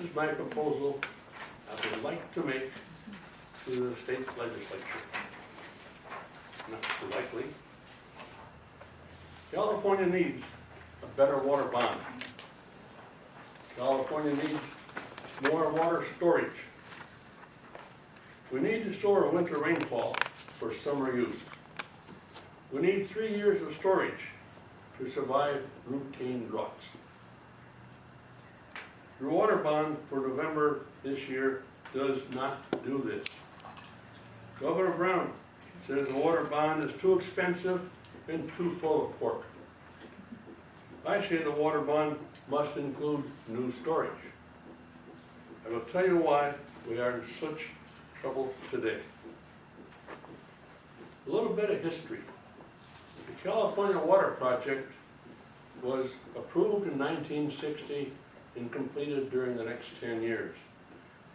this is my proposal I would like to make to the state legislature. Not too likely. California needs a better water bond. California needs more water storage. We need to store winter rainfall for summer use. We need 3 years of storage to survive routine droughts. Your water bond for November this year does not do this. Governor Brown says the water bond is too expensive and too full of pork. I say the water bond must include new storage. I will tell you why we are in such trouble today. A little bit of history. The California Water Project was approved in 1960 and completed during the next 10 years.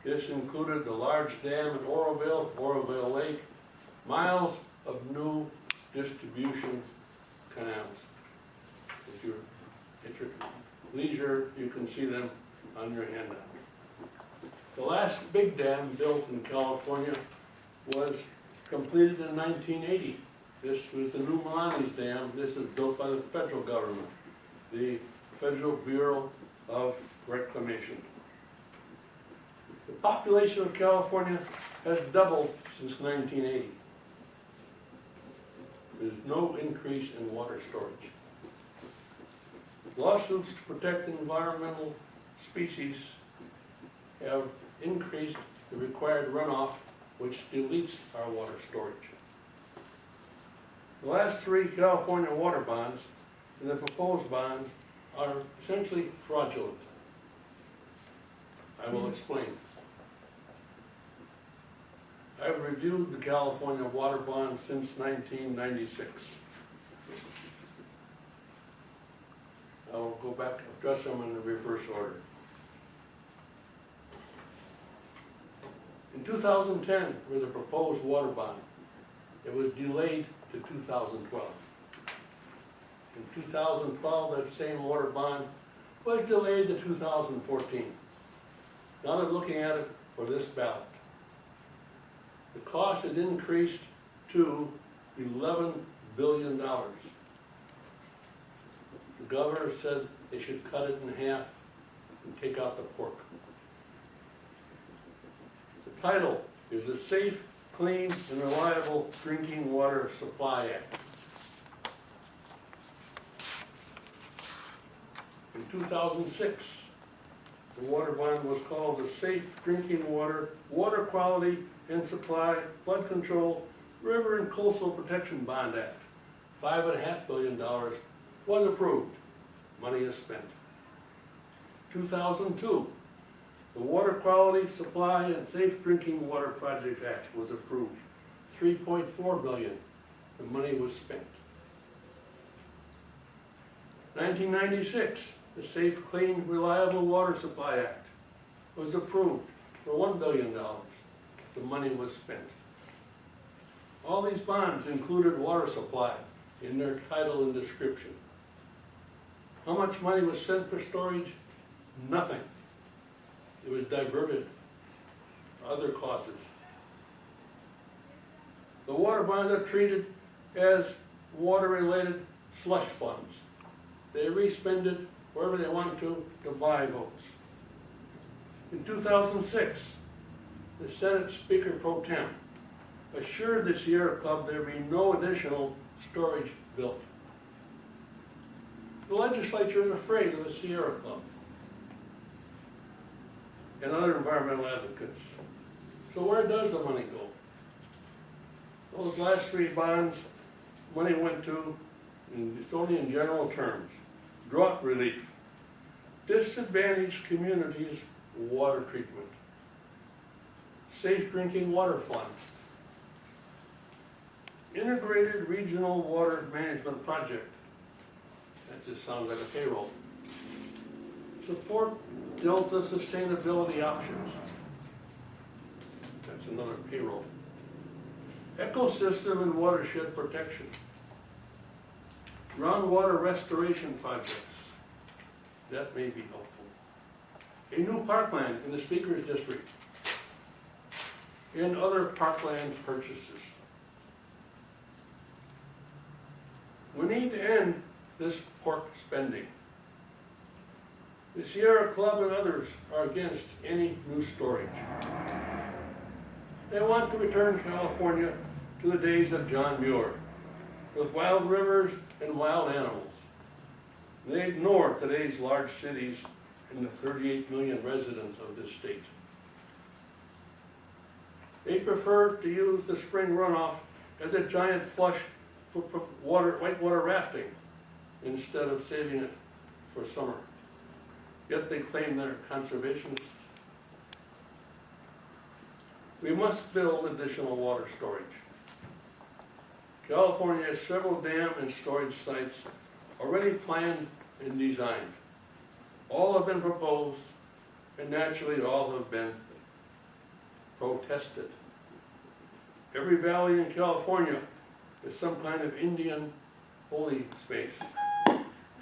This included the large dam at Oroville Lake, miles of new distribution canals. If you're at your leisure, you can see them on your handout. The last big dam built in California was completed in 1980. This was the New Malani's Dam. This is built by the federal government, the Federal Bureau of Reclamation. The population of California has doubled since 1980. There's no increase in water storage. Lawsuits to protect environmental species have increased the required runoff, which deletes our water storage. The last 3 California water bonds and the proposed bonds are essentially fraudulent. I will explain. I've reviewed the California water bond since 1996. I will go back and address them in the reverse order. In 2010, there was a proposed water bond. It was delayed to 2012. In 2012, that same water bond was delayed to 2014. Now they're looking at it for this ballot. The cost has increased to $11 billion. The governor said they should cut it in half and take out the pork. The title is the Safe, Clean, and Reliable Drinking Water Supply Act. In 2006, the water bond was called the Safe Drinking Water, Water Quality and Supply, Flood Control, River and Coastal Protection Bond Act. $5.5 billion was approved. Money is spent. 2002, the Water Quality, Supply, and Safe Drinking Water Project Act was approved. $3.4 billion. The money was spent. 1996, the Safe, Clean, Reliable Water Supply Act was approved for $1 billion. The money was spent. All these bonds included water supply in their title and description. How much money was sent for storage? Nothing. It was diverted to other causes. The water bonds are treated as water-related slush funds. They re-spend it wherever they want to buy votes. In 2006, the Senate Speaker Pro Tem assured the Sierra Club there would be no additional storage built. The legislature is afraid of the Sierra Club and other environmental advocates. So where does the money go? Those last 3 bonds, money went to, and it's only in general terms, drought relief, disadvantaged communities water treatment, safe drinking water fund, integrated regional water management project. That just sounds like a payroll. Support Delta sustainability options. That's another payroll. Ecosystem and watershed protection. Groundwater restoration projects. That may be helpful. a new parkland in the Speaker's District, and other parkland purchases. We need to end this pork spending. The Sierra Club and others are against any new storage. They want to return California to the days of John Muir, with wild rivers and wild animals. They ignore today's large cities and the 38 million residents of this state. They prefer to use the spring runoff as a giant flush for whitewater rafting instead of saving it for summer. Yet they claim they're conservationists. We must build additional water storage. California has several dam and storage sites already planned and designed. All have been proposed, and naturally all have been protested. Every valley in California is some kind of Indian holy space.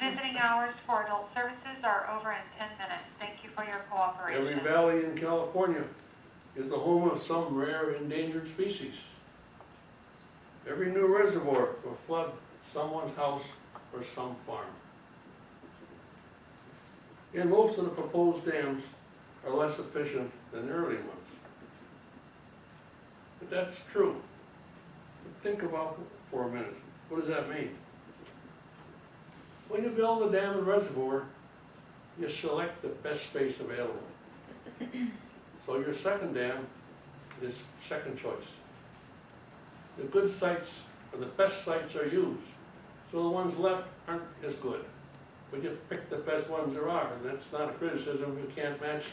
Visiting hours for adult services are over in 10 minutes. Thank you for your cooperation. Every valley in California is the home of some rare endangered species. Every new reservoir will flood someone's house or some farm. And most of the proposed dams are less efficient than the early ones. But that's true. But think about it for a minute. What does that mean? When you build a dam and reservoir, you select the best space available. So your second dam is second choice. The good sites, or the best sites, are used. So the ones left aren't as good. But you pick the best ones there are, and that's not a criticism. You can't match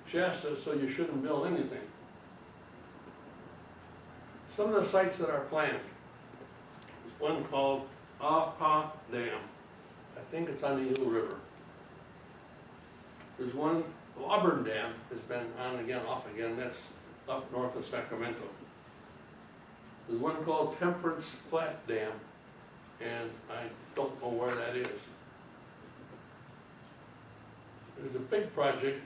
Shasta, so you shouldn't build anything. Some of the sites that are planned, there's one called Apa Dam. I think it's on the Eagle River. There's one, Auburn Dam, has been on again, off again, that's up north of Sacramento. There's one called Temperance Flat Dam, and I don't know where that is. There's a big project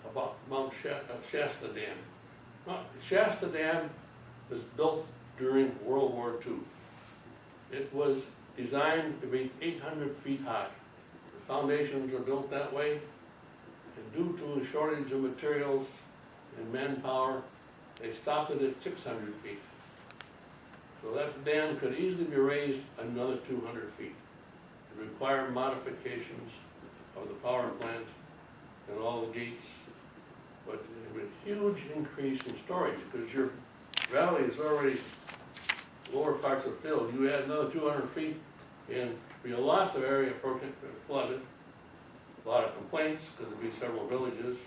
about Mount Shasta Dam. Shasta Dam was built during World War II. It was designed to be 800 feet high. The foundations are built that way, and due to a shortage of materials and manpower, they stopped it at 600 feet. So that dam could easily be raised another 200 feet. It required modifications of the power plant and all the gates, but it was a huge increase in storage because your valley is already lower parts are filled. You add another 200 feet, and be lots of area flooded. A lot of complaints because there'll be several villages,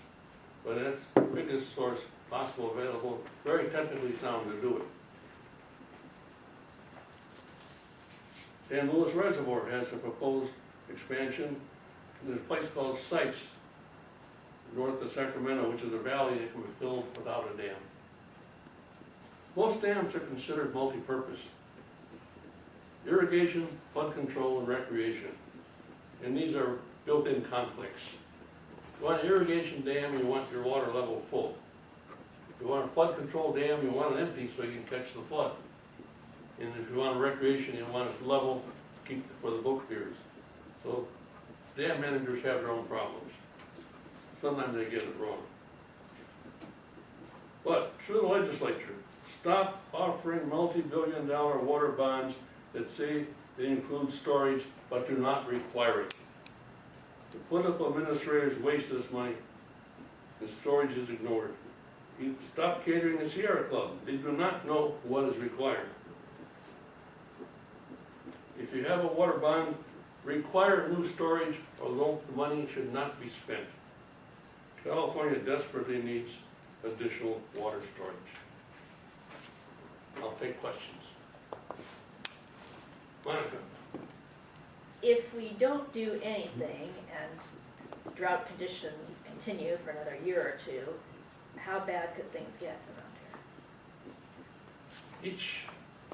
but that's the biggest source possible available. Very technically sound to do it. San Luis Reservoir has a proposed expansion. There's a place called Sites, north of Sacramento, which is a valley that can be filled without a dam. Most dams are considered multi-purpose. Irrigation, flood control, and recreation. And these are built-in conflicts. You want an irrigation dam, you want your water level full. You want a flood control dam, you want it empty so you can catch the flood. And if you want a recreation, you want it level to keep for the boat piers. So dam managers have their own problems. Sometimes they get it wrong. But through the legislature, stop offering multi-billion-dollar water bonds that say they include storage but do not require it. The political administrators waste this money and storage is ignored. Stop catering the Sierra Club. They do not know what is required. If you have a water bond, require new storage or the money should not be spent. California desperately needs additional water storage. I'll take questions. Monica? If we don't do anything and drought conditions continue for another year or two, how bad could things get around here? Each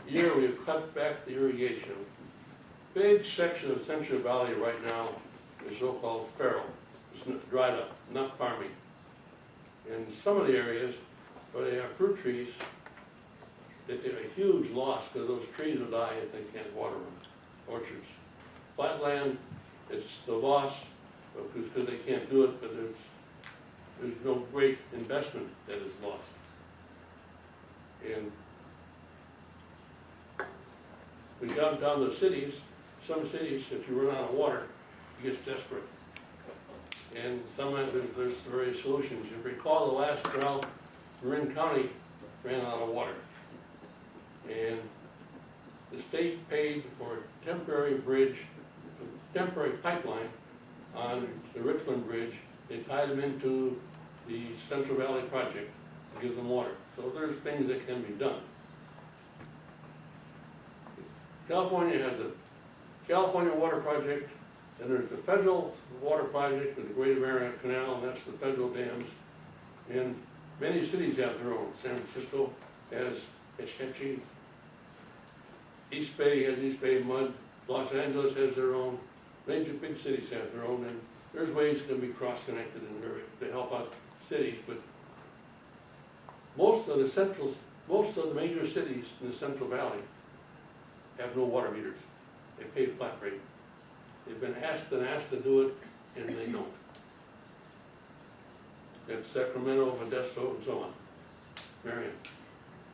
year we've cut back the irrigation. Big section of Central Valley right now is so-called feral. it's dried up, not farming. In some of the areas where they have fruit trees, they're a huge loss because those trees will die if they can't water them, orchards. Flatland, it's the loss because they can't do it, but there's no great investment that is lost. And we got down to cities, some cities, if you run out of water, it gets desperate. And sometimes there's various solutions. If you recall the last drought, Marin County ran out of water. And the state paid for a temporary bridge, a temporary pipeline on the Richmond Bridge. They tied them into the Central Valley project to give them water. So there's things that can be done. California has a California Water Project, and there's the federal water project with the Great American Canal, and that's the federal dams. And many cities have their own. San Francisco has Hetchy. East Bay has East Bay Mud. Los Angeles has their own. Major big cities have their own, and there's ways to be cross-connected and to help out cities. But most of the major cities in the Central Valley have no water meters. They pay flat rate. They've been asked and asked to do it, and they don't. That's Sacramento, Modesto, and so on. Marion.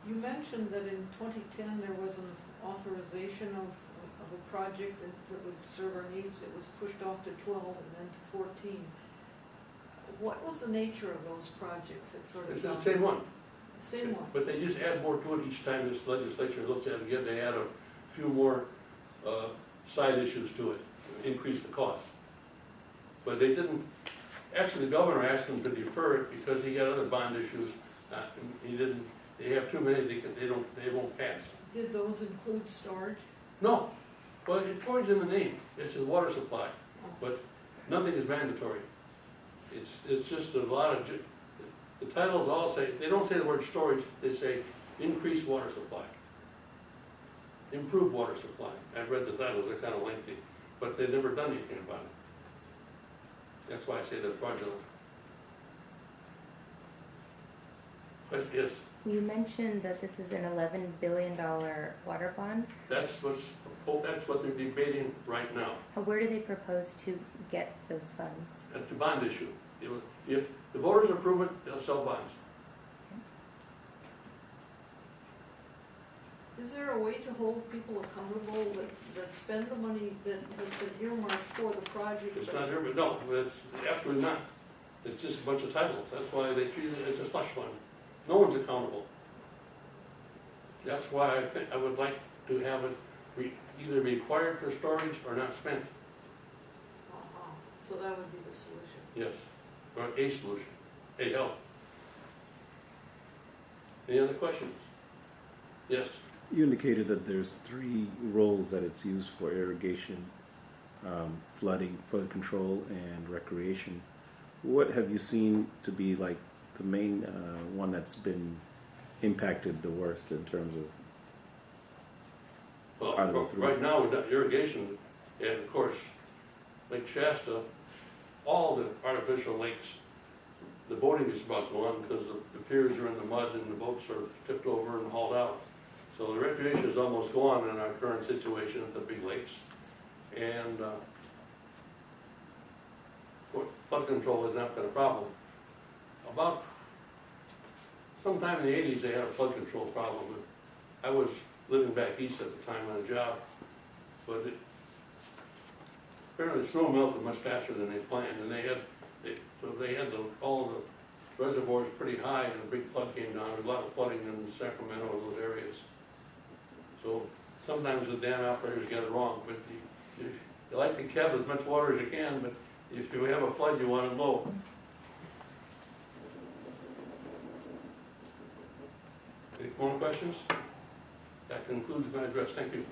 You mentioned that in 2010 there was an authorization of a project that would serve our needs. It was pushed off to 12 and then to 14. What was the nature of those projects that sort of... It's the same one. Same one. But they just add more to it each time this legislature looks at it again. They add a few more side issues to it, increase the cost. But they didn't, actually the governor asked them to defer it because he got other bond issues. He didn't, they have too many, they won't pass. Did those include storage? No, well, storage in the name, it's a water supply, but nothing is mandatory. It's just a lot of, the titles all say, they don't say the word storage, they say increased water supply. Improved water supply. I've read the titles, they're kind of lengthy, but they've never done anything about it. That's why I say they're fraudulent. But yes, You mentioned that this is an $11 billion water bond. that's what they're debating right now. Where do they propose to get those funds? That's a bond issue. If the voters approve it, they'll sell bonds. Is there a way to hold people accountable that spend the money that has been earmarked for the project? It's not here, but no, it's absolutely not. It's just a bunch of titles. That's why they treat it as a slush fund. No one's accountable. That's why I think I would like to have it either be required for storage or not spent. So that would be the solution. Yes, or a solution, a help. Any other questions? Yes. You indicated that there's 3 roles that it's used for: irrigation, flooding, flood control, and recreation. What have you seen to be like the main one that's been impacted the worst in terms of? Well, right now we've got irrigation, and of course, Lake Shasta, all the artificial lakes, the boating is about gone because the piers are in the mud and the boats are tipped over and hauled out. So the recreation is almost gone in our current situation at the big lakes. And flood control has not been a problem. About sometime in the 80s they had a flood control problem. I was living back east at the time on a job, but apparently the snow melted much faster than they planned, and they had all the reservoirs pretty high, and a big flood came down. There was a lot of flooding in Sacramento and those areas. So sometimes the dam operators get it wrong, but you like to cap as much water as you can, but if you have a flood, you want it low. Any more questions? That concludes my address. Thank you.